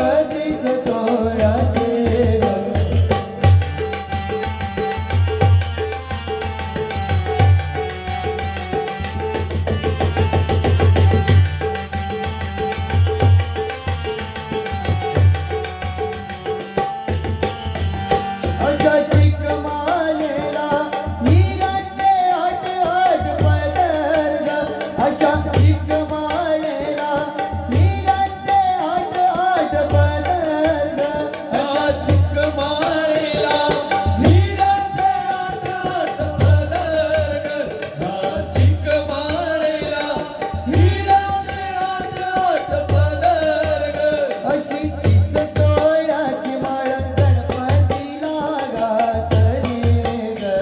गतीस तोळाचे अशा चिकमालेला हिराचे आठ आठ पदर ग अशा चिकमालेला हिराचे आठ आठ पदर ग अशा चिकमालेला हिराचे आठ आठ पदर ग चिकमालेला हिराचे आठ आठ पदर ग अशी तीस तोळ्याची माळ गणपतीला घातली ग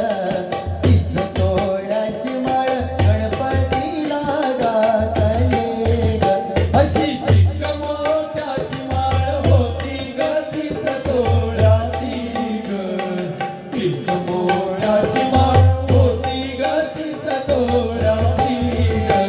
तीस तोळ्याची माळ गणपतीला घातली ग अशी चिकमोत्याची माळ होती ग तीस तोळ्याची ग चिकमोत्याची माळ होती ग तीस तोळ्याची ग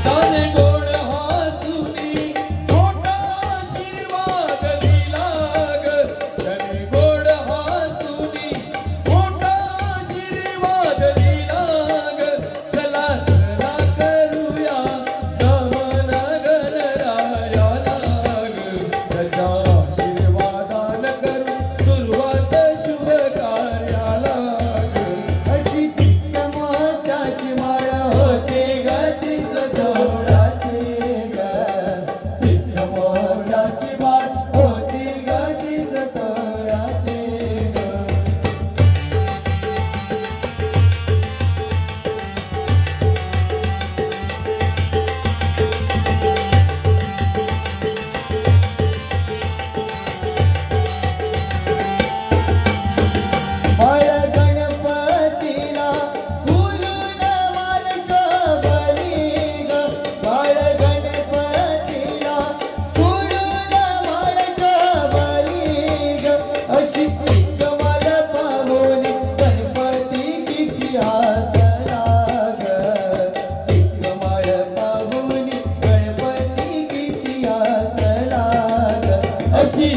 त्याने गोड हसूनी मोठा आशीर्वाद दिला ग त्याने गोड हसूनी मोठा आशीर्वाद दिला ग चला चला करूया नमन गणरायाला ग त्याच्या आशीर्वादान करू सुरुवात शुभ कार्याला ग अशी चिकमोत्याची माळ होते ग तीस तोळ्याची ग चिकमोत्याची माळ होती ग तीस तोळ्याची ग बाळ गणपतीला फुलून मान शोभली ग बाळ गणपतीला फुलून मान शोभली ग अशी चिकमाल पाहून गणपती किती हसला ग चिकमाल पाहून गणपती किती हसला ग अशी